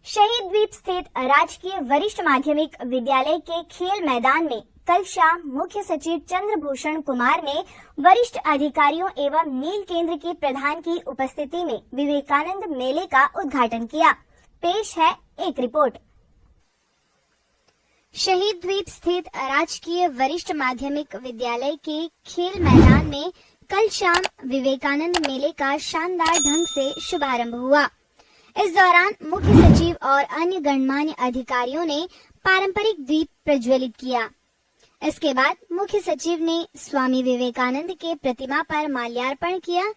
शहीद द्वीप स्थित राजकीय वरिष्ठ माध्यमिक विद्यालय के खेल मैदान में कल शाम मुख्य सचिव चंद्रभूषण कुमार ने वरिष्ठ अधिकारियों एवं नील केंद्र के प्रधान की उपस्थिति में विवेकानंद मेले का उद्घाटन किया। पेश है एक रिपोर्ट। शहीद द्वीप स्थित राजकीय वरिष्ठ माध्यमिक विद्यालय के खेल मैदान में कल शाम विवेकानंद मेले का शानदार ढंग से शुभारंभ हुआ। इस दौरान मुख्य सचिव और अन्य गणमान्य अधिकारियों ने पारंपरिक दीप प्रज्वलित किया। इसके बाद मुख्य सचिव ने स्वामी विवेकानंद के प्रतिमा पर माल्यार्पण किया।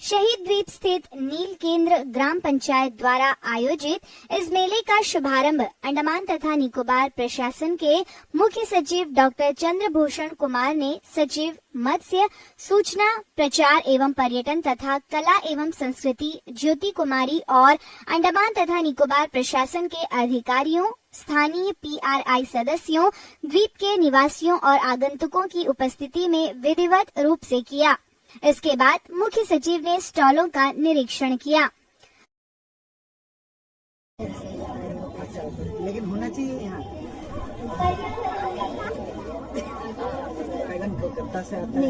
शहीद द्वीप स्थित नील केंद्र ग्राम पंचायत द्वारा आयोजित इस मेले का शुभारंभ अंडमान तथा निकोबार प्रशासन के मुख्य सचिव डॉक्टर चंद्रभूषण कुमार ने सचिव मत्स्य, सूचना, प्रचार एवं पर्यटन तथा कला एवं संस्कृति ज्योति कुमारी और अंडमान तथा निकोबार प्रशासन के अधिकारियों, स्थानीय PRI सदस्यों, द्वीप के निवासियों और आगंतुकों की उपस्थिति में विधिवत रूप से किया। इसके बाद मुख्य सचिव ने स्टॉलों का निरीक्षण किया। लेकिन होना चाहिए यहाँ कोलकाता से आता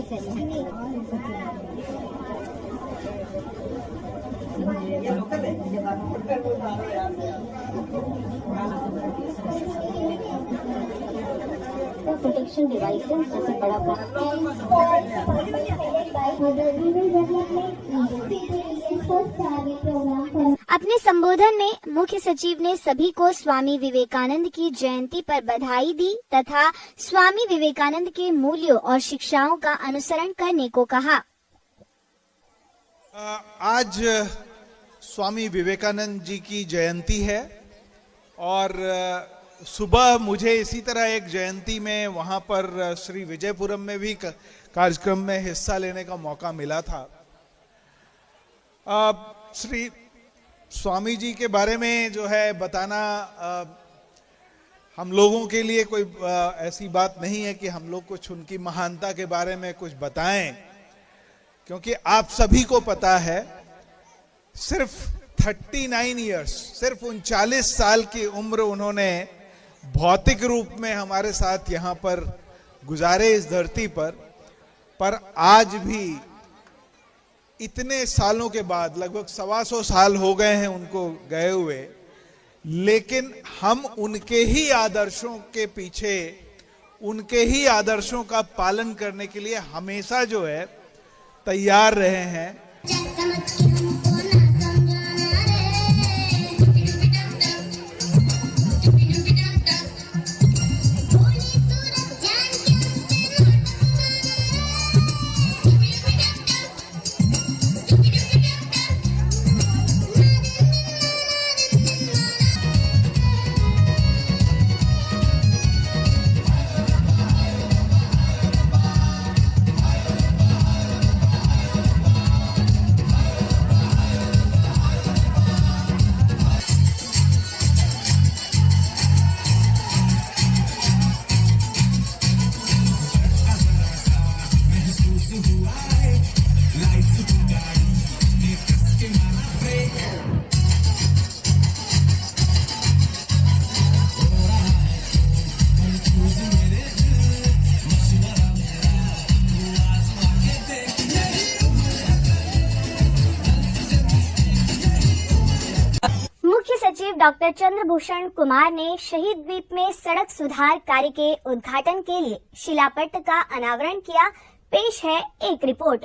प्रोटेक्शन डिवाइसेस जैसे बड़ा अपने संबोधन में मुख्य सचिव ने सभी को स्वामी विवेकानंद की जयंती पर बधाई दी तथा स्वामी विवेकानंद के मूल्यों और शिक्षाओं का अनुसरण करने को कहा। आज स्वामी विवेकानंद जी की जयंती है और सुबह मुझे इसी तरह एक जयंती में वहां पर श्री विजयपुरम में भी कार्यक्रम में हिस्सा लेने का मौका मिला था। श्री स्वामी जी के बारे में जो है बताना हम लोगों के लिए कोई ऐसी बात नहीं है कि हम लोग कुछ उनकी महानता के बारे में कुछ बताएं, क्योंकि आप सभी को पता है सिर्फ 39 इयर्स, सिर्फ 39 साल की उम्र उन्होंने भौतिक रूप में हमारे साथ यहाँ पर गुजारे इस धरती पर आज भी इतने सालों के बाद, लगभग 125 साल हो गए हैं उनको गए हुए, लेकिन हम उनके ही आदर्शों के पीछे, उनके ही आदर्शों का पालन करने के लिए हमेशा जो है तैयार रहे हैं। डॉक्टर चंद्रभूषण कुमार ने शहीद द्वीप में सड़क सुधार कार्य के उद्घाटन के लिए शिलापट्ट का अनावरण किया। पेश है एक रिपोर्ट।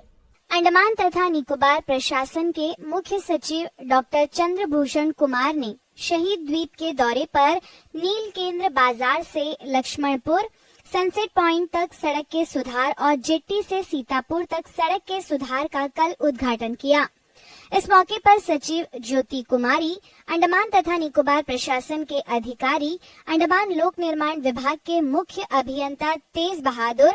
अंडमान तथा निकोबार प्रशासन के मुख्य सचिव डॉक्टर चंद्रभूषण कुमार ने शहीद द्वीप के दौरे पर नील केंद्र बाजार से लक्ष्मणपुर सनसेट पॉइंट तक सड़क के सुधार और जेट्टी से सीतापुर तक सड़क के सुधार का कल उद्घाटन किया। इस मौके पर सचिव ज्योति कुमारी, अंडमान तथा निकोबार प्रशासन के अधिकारी, अंडमान लोक निर्माण विभाग के मुख्य अभियंता तेज बहादुर,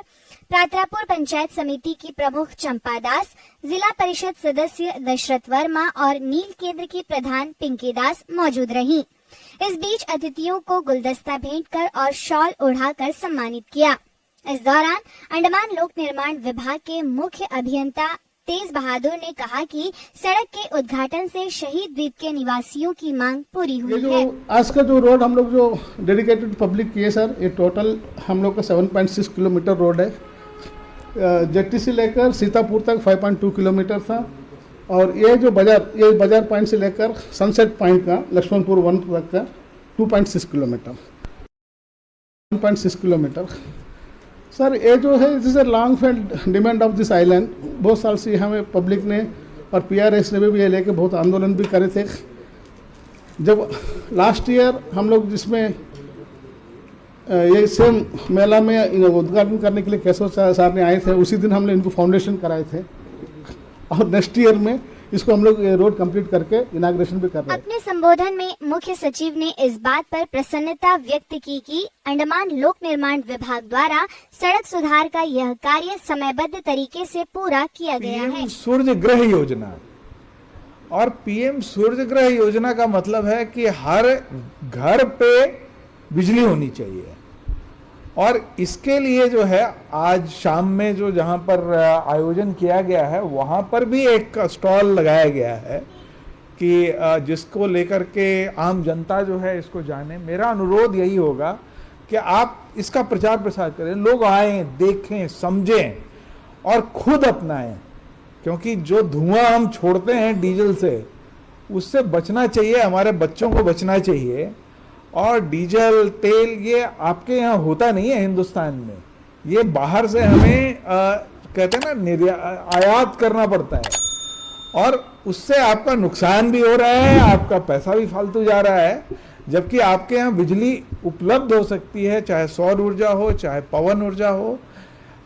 प्रातरापुर पंचायत समिति की प्रमुख चंपा दास, जिला परिषद सदस्य दशरथ वर्मा और नील केंद्र की प्रधान पिंकी दास मौजूद रहीं। इस बीच अतिथियों को गुलदस्ता भेंट कर और शॉल ओढ़ाकर सम्मानित किया। इस दौरान अंडमान लोक निर्माण विभाग के मुख्य अभियंता तेज बहादुर ने कहा कि सड़क के उद्घाटन से शहीद द्वीप के निवासियों की मांग पूरी ये हुई जो है। आज का जो रोड हम लोग जो डेडिकेटेड पब्लिक किए सर, ये टोटल हम लोग का 7.6 किलोमीटर रोड है। जेट्टी से लेकर सीतापुर तक 5.2 किलोमीटर था, और ये बाजार पॉइंट से लेकर सनसेट पॉइंट का लक्ष्मणपुर 1 तक का 2.6 किलोमीटर, 1.6 किलोमीटर। सर ये जो है this is a long failed demand of this island. बहुत साल से हमें पब्लिक ने और PRS ने भी ये लेके बहुत आंदोलन भी करे थे। जब लास्ट ईयर हम लोग जिसमें ये सेम मेला में उद्घाटन करने के लिए केशव सर ने आए थे, उसी दिन हमने इनको फाउंडेशन कराए थे, और नेक्स्ट ईयर में इसको हम लोग रोड कंप्लीट करके इनाग्रेशन भी कर रहे हैं। अपने संबोधन में मुख्य सचिव ने इस बात पर प्रसन्नता व्यक्त की कि अंडमान लोक निर्माण विभाग द्वारा सड़क सुधार का यह कार्य समयबद्ध तरीके से पूरा किया गया है। पीएम सूर्य ग्रह योजना, और पीएम सूर्य ग्रह योजना का मतलब है कि हर घर पे बिजली होनी चाहिए, और इसके लिए जो है आज शाम में जो जहां पर आयोजन किया गया है वहां पर भी एक स्टॉल लगाया गया है कि जिसको लेकर के आम जनता जो है इसको जाने। मेरा अनुरोध यही होगा कि आप इसका प्रचार प्रसार करें, लोग आएं, देखें, समझें और खुद अपनाएं, क्योंकि जो धुआं हम छोड़ते हैं डीजल से उससे बचना चाहिए, हमारे बच्चों को बचना चाहिए। और डीजल तेल ये आपके यहाँ होता नहीं है हिंदुस्तान में, ये बाहर से हमें कहते हैं ना आयात करना पड़ता है, और उससे आपका नुकसान भी हो रहा है, आपका पैसा भी फालतू जा रहा है। जबकि आपके यहाँ बिजली उपलब्ध हो सकती है, चाहे सौर ऊर्जा हो, चाहे पवन ऊर्जा हो,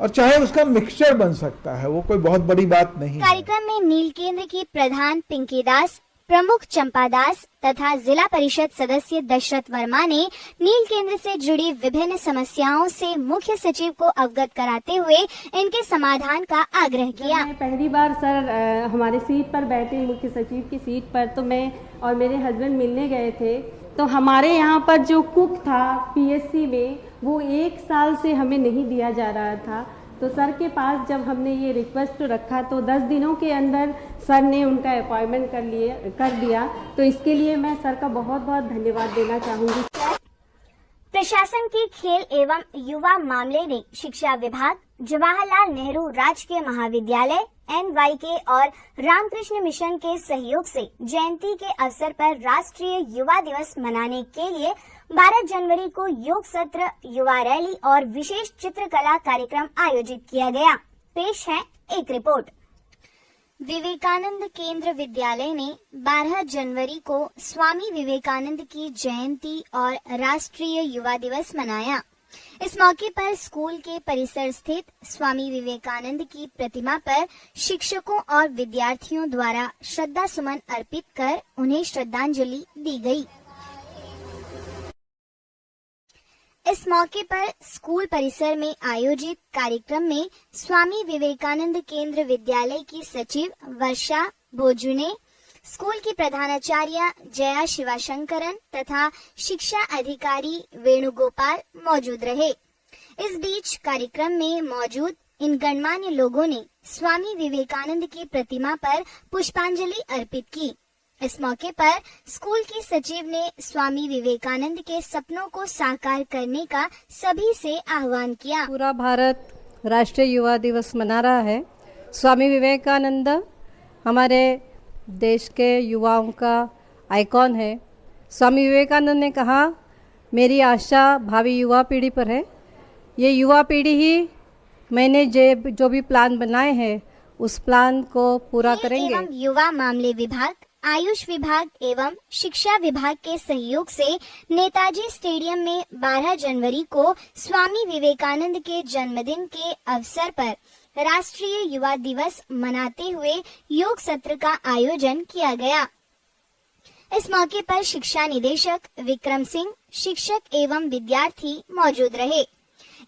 और चाहे उसका मिक्सचर बन सकता है, वो कोई बहुत बड़ी बात नहीं है। कार्यक्रम में नील केंद्र की प्रधान पिंकी दास, प्रमुख चंपा दास तथा जिला परिषद सदस्य दशरथ वर्मा ने नील केंद्र से जुड़ी विभिन्न समस्याओं से मुख्य सचिव को अवगत कराते हुए इनके समाधान का आग्रह किया। मैं पहली बार सर हमारे सीट पर बैठे, मुख्य सचिव की सीट पर, तो मैं और मेरे हस्बैंड मिलने गए थे। तो हमारे यहाँ पर जो कुक था PSC में, वो 1 साल से हमें नहीं दिया जा रहा था। तो सर के पास जब हमने ये रिक्वेस्ट रखा तो 10 दिनों के अंदर सर ने उनका अपॉइंटमेंट कर दिया। तो इसके लिए मैं सर का बहुत बहुत धन्यवाद देना चाहूँगी। प्रशासन के खेल एवं युवा मामले ने शिक्षा विभाग, जवाहरलाल नेहरू राजकीय महाविद्यालय NYK और रामकृष्ण मिशन के सहयोग से जयंती के अवसर पर राष्ट्रीय युवा दिवस मनाने के लिए 12 जनवरी को योग सत्र, युवा रैली और विशेष चित्रकला कार्यक्रम आयोजित किया गया। पेश है एक रिपोर्ट। विवेकानंद केंद्र विद्यालय ने 12 जनवरी को स्वामी विवेकानंद की जयंती और राष्ट्रीय युवा दिवस मनाया। इस मौके पर स्कूल के परिसर स्थित स्वामी विवेकानंद की प्रतिमा पर शिक्षकों और विद्यार्थियों द्वारा श्रद्धा सुमन अर्पित कर उन्हें श्रद्धांजलि दी गई। इस मौके पर स्कूल परिसर में आयोजित कार्यक्रम में स्वामी विवेकानंद केंद्र विद्यालय की सचिव वर्षा भोजू ने, स्कूल की प्रधानाचार्य जया शिवाशंकरन तथा शिक्षा अधिकारी वेणुगोपाल मौजूद रहे। इस बीच कार्यक्रम में मौजूद इन गणमान्य लोगों ने स्वामी विवेकानंद की प्रतिमा पर पुष्पांजलि अर्पित की। इस मौके पर स्कूल की सचिव ने स्वामी विवेकानंद के सपनों को साकार करने का सभी से आह्वान किया। पूरा भारत राष्ट्रीय युवा दिवस मना रहा है। स्वामी विवेकानंद हमारे देश के युवाओं का आइकॉन है। स्वामी विवेकानंद ने कहा, मेरी आशा भावी युवा पीढ़ी पर है। ये युवा पीढ़ी ही मैंने जो भी प्लान बनाए हैं उस प्लान को पूरा करेंगे। एवं युवा मामले विभाग, आयुष विभाग एवं शिक्षा विभाग के सहयोग से नेताजी स्टेडियम में 12 जनवरी को स्वामी विवेकानंद के जन्मदिन के अवसर पर राष्ट्रीय युवा दिवस मनाते हुए योग सत्र का आयोजन किया गया। इस मौके पर शिक्षा निदेशक विक्रम सिंह, शिक्षक एवं विद्यार्थी मौजूद रहे।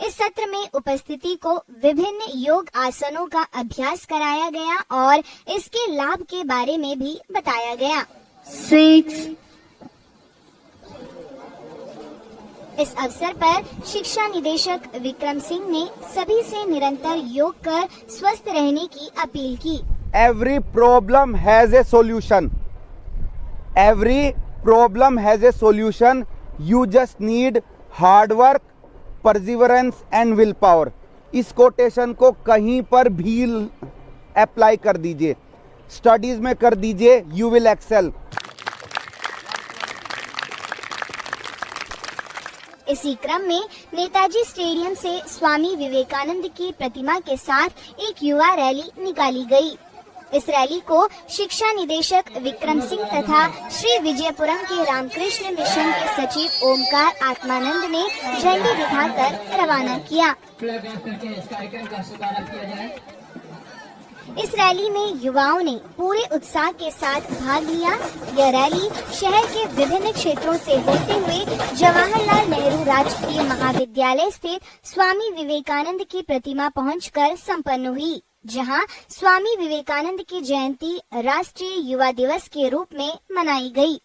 इस सत्र में उपस्थिति को विभिन्न योग आसनों का अभ्यास कराया गया और इसके लाभ के बारे में भी बताया गया। इस अवसर पर शिक्षा निदेशक विक्रम सिंह ने सभी से निरंतर योग कर स्वस्थ रहने की अपील की। every problem has a solution. Every problem has a solution. You just need hard work, perseverance and willpower. इस कोटेशन को कहीं पर भी अप्लाई कर दीजिए, स्टडीज में कर दीजिए, यू विल एक्सेल। इसी क्रम में नेताजी स्टेडियम से स्वामी विवेकानंद की प्रतिमा के साथ एक युवा रैली निकाली गई। इस रैली को शिक्षा निदेशक विक्रम सिंह तथा श्री विजयपुरम के रामकृष्ण मिशन के सचिव ओमकार आत्मानंद ने झंडी दिखाकर रवाना किया। इस रैली में युवाओं ने पूरे उत्साह के साथ भाग लिया। यह रैली शहर के विभिन्न क्षेत्रों से होते हुए जवाहरलाल नेहरू राजकीय महाविद्यालय स्थित स्वामी विवेकानंद की प्रतिमा पहुंचकर संपन्न हुई, जहां स्वामी विवेकानंद की जयंती राष्ट्रीय युवा दिवस के रूप में मनाई गई।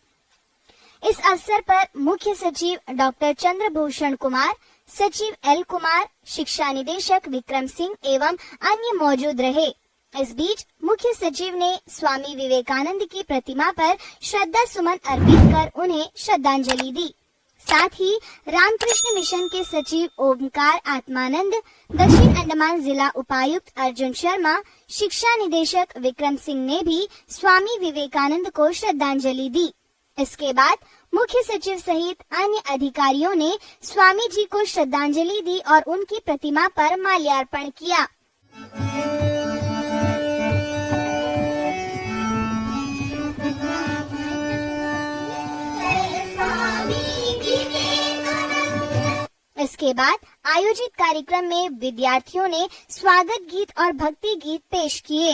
इस अवसर पर मुख्य सचिव डॉक्टर चंद्रभूषण कुमार, सचिव एल कुमार, शिक्षा निदेशक विक्रम सिंह एवं अन्य मौजूद रहे। इस बीच मुख्य सचिव ने स्वामी विवेकानंद की प्रतिमा पर श्रद्धा सुमन अर्पित कर उन्हें श्रद्धांजलि दी। साथ ही रामकृष्ण मिशन के सचिव ओमकार आत्मानंद, दक्षिण अंडमान जिला उपायुक्त अर्जुन शर्मा, शिक्षा निदेशक विक्रम सिंह ने भी स्वामी विवेकानंद को श्रद्धांजलि दी। इसके बाद मुख्य सचिव सहित अन्य अधिकारियों ने स्वामी जी को श्रद्धांजलि दी और उनकी प्रतिमा पर माल्यार्पण किया। इसके बाद आयोजित कार्यक्रम में विद्यार्थियों ने स्वागत गीत और भक्ति गीत पेश किए।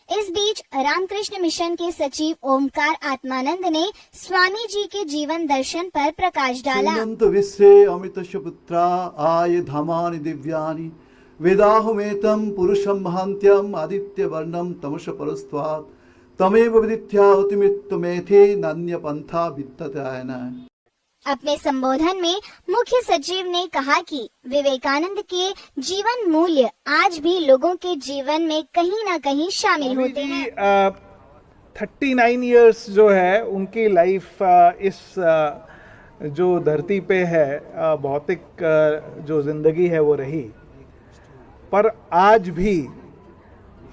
इस बीच रामकृष्ण मिशन के सचिव ओमकार आत्मानंद ने स्वामी जी के जीवन दर्शन पर प्रकाश डाला। विश्वे अमृतस्य पुत्रा आये धामानि दिव्यानि वेदाहुमेतं पुरुषं महान्त्यं आदित्य वर्णं तमस परस्त्वात् तमेव विदित्याहुति मृत्युमेधि नान्य पंथा विद्यते। अपने संबोधन में मुख्य सचिव ने कहा कि विवेकानंद के जीवन मूल्य आज भी लोगों के जीवन में कहीं न कहीं शामिल होते हैं। 39 इयर्स जो है उनकी लाइफ इस जो धरती पे है, भौतिक जो जिंदगी है वो रही, पर आज भी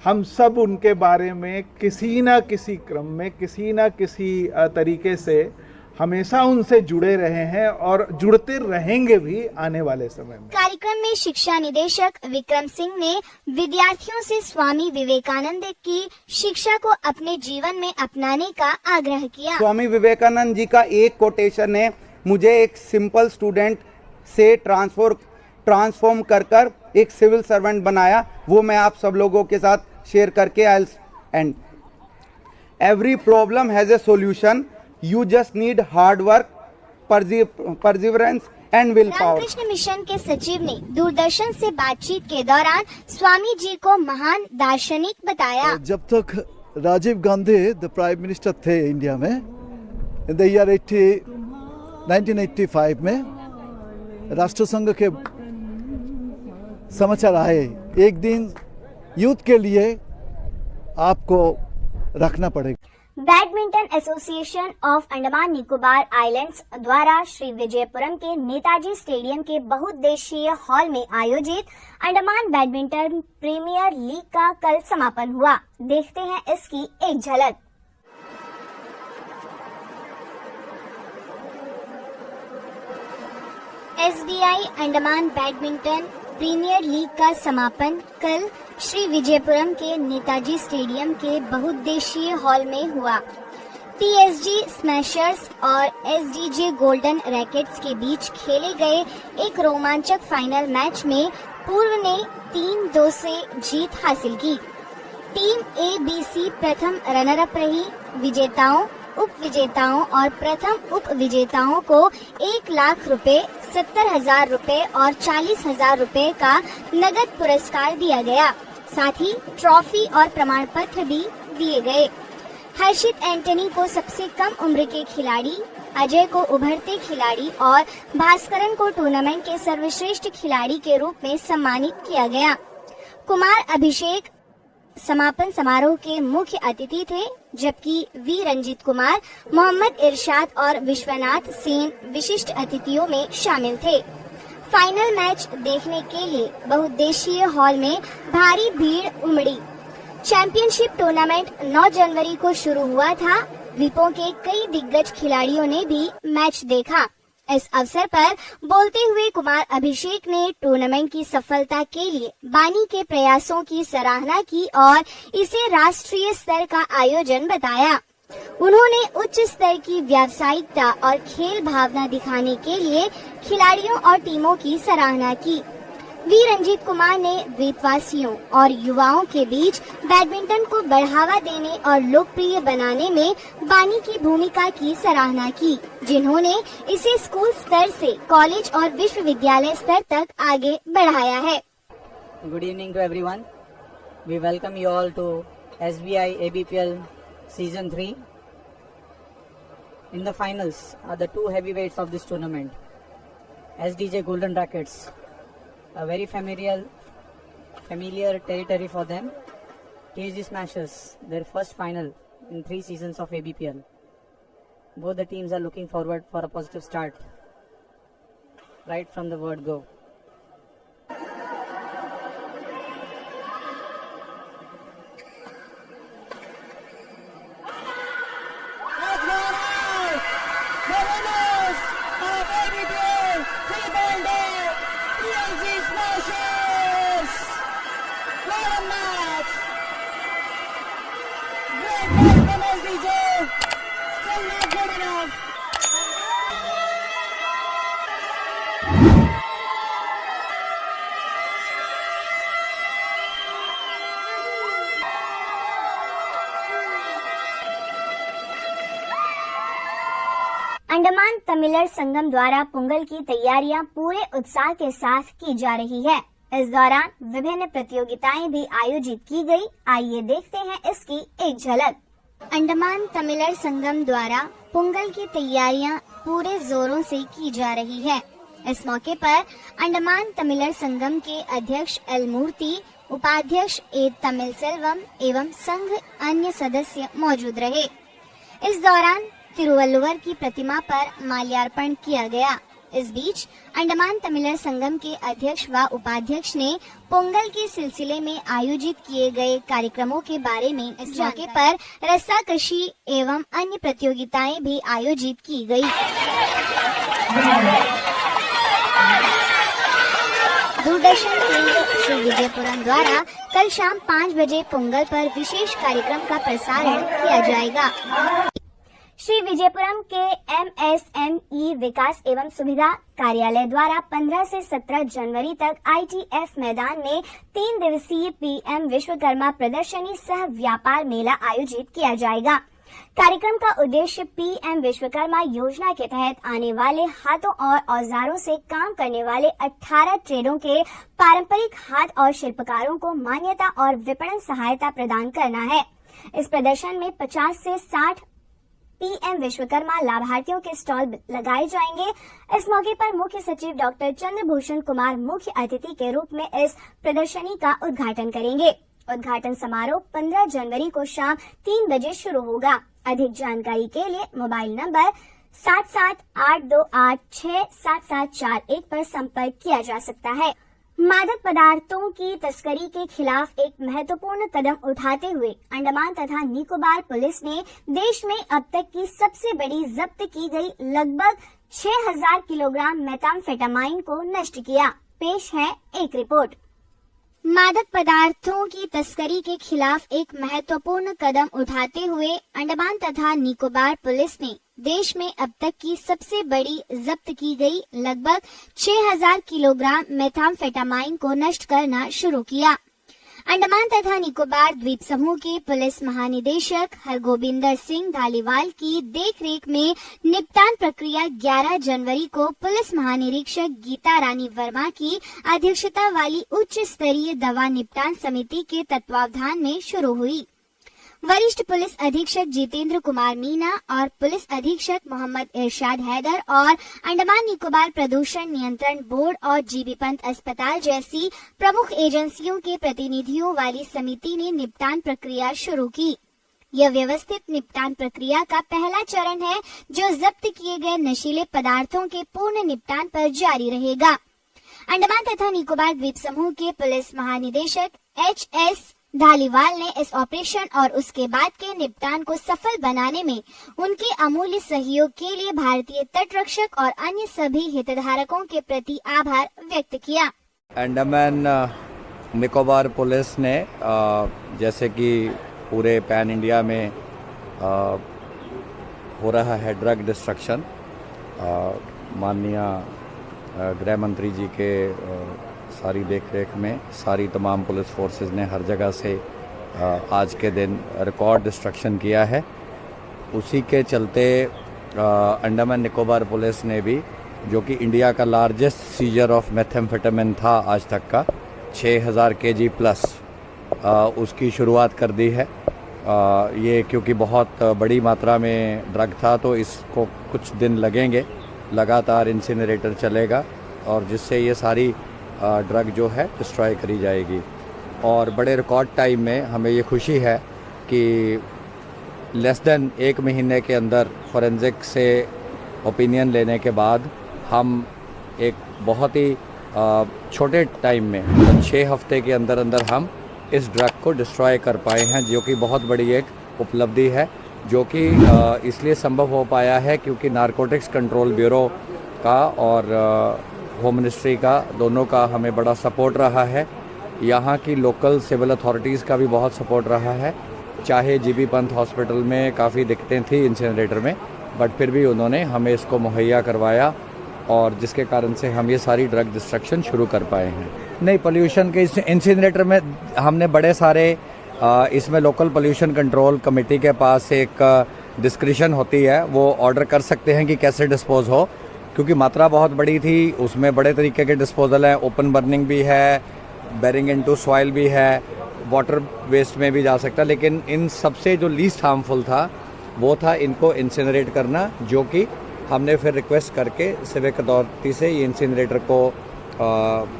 हम सब उनके बारे में किसी न किसी क्रम में, किसी न किसी तरीके से हमेशा उनसे जुड़े रहे हैं और जुड़ते रहेंगे भी आने वाले समय में। कार्यक्रम में शिक्षा निदेशक विक्रम सिंह ने विद्यार्थियों से स्वामी विवेकानंद की शिक्षा को अपने जीवन में अपनाने का आग्रह किया। स्वामी विवेकानंद जी का एक कोटेशन ने मुझे एक सिंपल स्टूडेंट से ट्रांसफॉर्म कर एक सिविल सर्वेंट बनाया, वो मैं आप सब लोगों के साथ शेयर करके I and every problem has a solution, you just need hard work, perseverance and will power. Ramakrishna mission के सचिव ने दूरदर्शन से बातचीत के दौरान स्वामी जी को महान दार्शनिक बताया। जब तक Rajiv Gandhi the prime minister थे इंडिया में, इन द ईयर 1985 में राष्ट्रसंघ के समाचार आए, एक दिन यूथ के लिए आपको रखना पड़ेगा। Badminton association of Andaman Nicobar islands द्वारा श्री विजयपुरम के नेताजी स्टेडियम के बहुउद्देशीय हॉल में आयोजित अंडमान बैडमिंटन प्रीमियर लीग का कल समापन हुआ। देखते हैं इसकी एक झलक। SBI Andaman badminton premier league का समापन कल श्री विजयपुरम के नेताजी स्टेडियम के बहुउद्देशीय हॉल में हुआ। टीएसजी स्मैशर्स और एसडीजे गोल्डन रैकेट्स के बीच खेले गए एक रोमांचक फाइनल मैच में पूर्व ने 3-2 से जीत हासिल की। टीम एबीसी प्रथम रनर अप रही। विजेताओं, उप विजेताओं और प्रथम उप विजेताओं को 1 लाख रुपए, 70,000 रुपए और 40,000 रुपए का नगद पुरस्कार दिया गया। साथ ही ट्रॉफी और प्रमाण पत्र भी दिए गए। हर्षित एंटनी को सबसे कम उम्र के खिलाड़ी, अजय को उभरते खिलाड़ी और भास्करन को टूर्नामेंट के सर्वश्रेष्ठ खिलाड़ी के रूप में सम्मानित किया गया। कुमार अभिषेक समापन समारोह के मुख्य अतिथि थे, जबकि वी रंजीत कुमार, मोहम्मद इरशाद और विश्वनाथ सेन विशिष्ट अतिथियों में शामिल थे। फाइनल मैच देखने के लिए बहुउद्देशीय हॉल में भारी भीड़ उमड़ी। चैंपियनशिप टूर्नामेंट 9 जनवरी को शुरू हुआ था। द्वीपों के कई दिग्गज खिलाड़ियों ने भी मैच देखा। इस अवसर पर बोलते हुए कुमार अभिषेक ने टूर्नामेंट की सफलता के लिए बानी के प्रयासों की सराहना की और इसे राष्ट्रीय स्तर का आयोजन बताया। उन्होंने उच्च स्तर की व्यावसायिकता और खेल भावना दिखाने के लिए खिलाड़ियों और टीमों की सराहना की। वी रंजीत कुमार ने द्वीपवासियों और युवाओं के बीच बैडमिंटन को बढ़ावा देने और लोकप्रिय बनाने में बानी की भूमिका की सराहना की, जिन्होंने इसे स्कूल स्तर से कॉलेज और विश्वविद्यालय स्तर तक आगे बढ़ाया है। Good evening to everyone. We welcome you all to SBI ABPL Season 3. In the finals are the two heavyweights of this tournament, SDJ Golden Rackets, a very familiar territory for them. TSG Smashers, their first final in 3 seasons of ABPL. Both the teams are looking forward for a positive start right from the word go. Andaman तमिलर संगम द्वारा पोंगल की तैयारियां पूरे उत्साह के साथ की जा रही है। इस दौरान विभिन्न प्रतियोगिताएं भी आयोजित की गई। आइए देखते हैं इसकी एक झलक। अंडमान तमिलर संगम द्वारा पोंगल की तैयारियां पूरे जोरों से की जा रही है। इस मौके पर अंडमान तमिलर संगम के अध्यक्ष एल मूर्ति, उपाध्यक्ष ए तमिल सेल्वम एवं संघ अन्य सदस्य मौजूद रहे। इस दौरान तिरुवल्लुवर की प्रतिमा पर माल्यार्पण किया गया। इस बीच अंडमान तमिलर संगम के अध्यक्ष व उपाध्यक्ष ने पोंगल के सिलसिले में आयोजित किए गए कार्यक्रमों के बारे में इस मौके पर रस्साकशी एवं अन्य प्रतियोगिताएं भी आयोजित की गई। दूरदर्शन केंद्र श्री विजयपुरम द्वारा कल शाम 5 बजे पोंगल पर विशेष कार्यक्रम का प्रसारण किया जाएगा। श्री विजयपुरम के MSME विकास एवं सुविधा कार्यालय द्वारा 15 से 17 जनवरी तक ITF मैदान में 3 दिवसीय PM विश्वकर्मा प्रदर्शनी सह व्यापार मेला आयोजित किया जाएगा। कार्यक्रम का उद्देश्य PM विश्वकर्मा योजना के तहत आने वाले हाथों और औजारों से काम करने वाले 18 ट्रेडों के पारंपरिक हाथ और शिल्पकारों को मान्यता और विपणन सहायता प्रदान करना है। इस प्रदर्शन में 50 से 60 PM विश्वकर्मा लाभार्थियों के स्टॉल लगाए जाएंगे। इस मौके पर मुख्य सचिव डॉक्टर चंद्रभूषण कुमार मुख्य अतिथि के रूप में इस प्रदर्शनी का उद्घाटन करेंगे। उद्घाटन समारोह 15 जनवरी को शाम 3 बजे शुरू होगा। अधिक जानकारी के लिए मोबाइल नंबर 7782867741 पर संपर्क किया जा सकता है। मादक पदार्थों की तस्करी के खिलाफ एक महत्वपूर्ण कदम उठाते हुए अंडमान तथा निकोबार पुलिस ने देश में अब तक की सबसे बड़ी जब्त की गई लगभग 6000 किलोग्राम मेथाम्फेटामाइन को नष्ट किया। पेश है एक रिपोर्ट। मादक पदार्थों की तस्करी के खिलाफ एक महत्वपूर्ण कदम उठाते हुए अंडमान तथा निकोबार पुलिस ने देश में अब तक की सबसे बड़ी जब्त की गई लगभग 6000 किलोग्राम मेथाम्फेटामाइन को नष्ट करना शुरू किया। अंडमान तथा निकोबार द्वीप समूह के पुलिस महानिदेशक हरगोबिंदर सिंह धालीवाल की देखरेख में निपटान प्रक्रिया 11 जनवरी को पुलिस महानिरीक्षक गीता रानी वर्मा की अध्यक्षता वाली उच्च स्तरीय दवा निपटान समिति के तत्वावधान में शुरू हुई। वरिष्ठ पुलिस अधीक्षक जितेंद्र कुमार मीना और पुलिस अधीक्षक मोहम्मद इरशाद हैदर और अंडमान निकोबार प्रदूषण नियंत्रण बोर्ड और जीबी पंत अस्पताल जैसी प्रमुख एजेंसियों के प्रतिनिधियों वाली समिति ने निपटान प्रक्रिया शुरू की। यह व्यवस्थित निपटान प्रक्रिया का पहला चरण है जो जब्त किए गए नशीले पदार्थों के पूर्ण निपटान पर जारी रहेगा। अंडमान तथा निकोबार द्वीप समूह के पुलिस महानिदेशक HS धालीवाल ने इस ऑपरेशन और उसके बाद के निपटान को सफल बनाने में उनके अमूल्य सहयोग के लिए भारतीय तटरक्षक और अन्य सभी हितधारकों के प्रति आभार व्यक्त किया। अंडमान निकोबार पुलिस ने जैसे कि पूरे पैन इंडिया में हो रहा है ड्रग डिस्ट्रक्शन, माननीय गृह मंत्री जी के सारी देखरेख में सारी तमाम पुलिस फोर्सेस ने हर जगह से आज के दिन रिकॉर्ड डिस्ट्रक्शन किया है। उसी के चलते अंडमान निकोबार पुलिस ने भी, जो कि इंडिया का लार्जेस्ट सीजर ऑफ मेथेम्फेटामिन था आज तक का 6000 kg प्लस, उसकी शुरुआत कर दी है। ये क्योंकि बहुत बड़ी मात्रा में ड्रग था तो इसको कुछ दिन लगेंगे, लगातार इंसिनरेटर चलेगा और जिससे ये सारी ड्रग जो है डिस्ट्रॉय करी जाएगी। और बड़े रिकॉर्ड टाइम में हमें ये खुशी है कि लेस देन 1 महीने के अंदर फॉरेंसिक से ओपिनियन लेने के बाद हम एक बहुत ही छोटे टाइम में, 6 हफ्ते के अंदर अंदर हम इस ड्रग को डिस्ट्रॉय कर पाए हैं, जो कि बहुत बड़ी एक उपलब्धि है, जो कि इसलिए संभव हो पाया है क्योंकि नारकोटिक्स कंट्रोल ब्यूरो का और होम मिनिस्ट्री का दोनों का हमें बड़ा सपोर्ट रहा है। यहाँ की लोकल सिविल अथॉरिटीज़ का भी बहुत सपोर्ट रहा है। चाहे जीबी पंत हॉस्पिटल में काफ़ी दिक्कतें थी इंसिनरेटर में, बट फिर भी उन्होंने हमें इसको मुहैया करवाया और जिसके कारण से हम ये सारी ड्रग डिस्ट्रक्शन शुरू कर पाए हैं। नहीं, पोल्यूशन के इंसिनरेटर में हमने बड़े सारे इसमें लोकल पोल्यूशन कंट्रोल कमेटी के पास एक डिस्क्रिशन होती है, वो ऑर्डर कर सकते हैं कि कैसे डिस्पोज हो, क्योंकि मात्रा बहुत बड़ी थी। उसमें बड़े तरीके के डिस्पोजल हैं, ओपन बर्निंग भी है, बेरिंग इनटू सॉइल भी है, वाटर वेस्ट में भी जा सकता है, लेकिन इन सबसे जो लीस्ट हार्मफुल था वो था इनको इंसिनरेट करना, जो कि हमने फिर रिक्वेस्ट करके सिविक अथॉरिटी से ये इंसिनरेटर को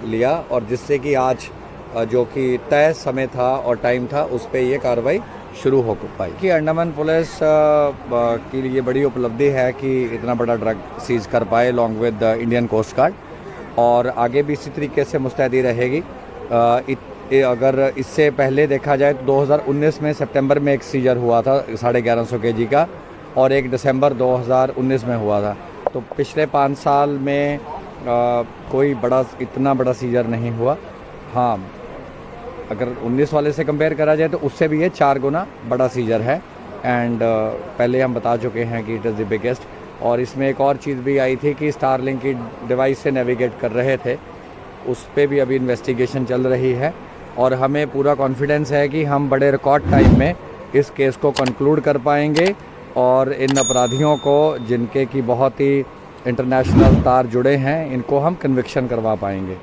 लिया और जिससे कि आज जो कि तय समय था और टाइम था उस पर ये कार्रवाई शुरू हो पाई। कि अंडमान पुलिस के लिए बड़ी उपलब्धि है कि इतना बड़ा ड्रग सीज कर पाए along with Indian coast guard, और आगे भी इसी तरीके से मुस्तैदी रहेगी। अगर इससे पहले देखा जाए तो 2019 में सितंबर में एक सीजर हुआ था 1150 kg का और 1 दिसंबर 2019 में हुआ था। तो पिछले 5 साल में कोई इतना बड़ा सीजर नहीं हुआ। हाँ, अगर 19 वाले से कंपेयर करा जाए तो उससे भी ये 4 गुना बड़ा सीजर है। एंड पहले हम बता चुके हैं कि इट इज़ द बिगेस्ट। और इसमें एक और चीज़ भी आई थी कि स्टारलिंक की डिवाइस से नेविगेट कर रहे थे, उस पर भी अभी इन्वेस्टिगेशन चल रही है और हमें पूरा कॉन्फिडेंस है कि हम बड़े रिकॉर्ड टाइम में इस केस को कंक्लूड कर पाएंगे और इन अपराधियों को, जिनके की बहुत ही इंटरनेशनल तार जुड़े हैं, इनको हम कन्विक्शन करवा पाएंगे।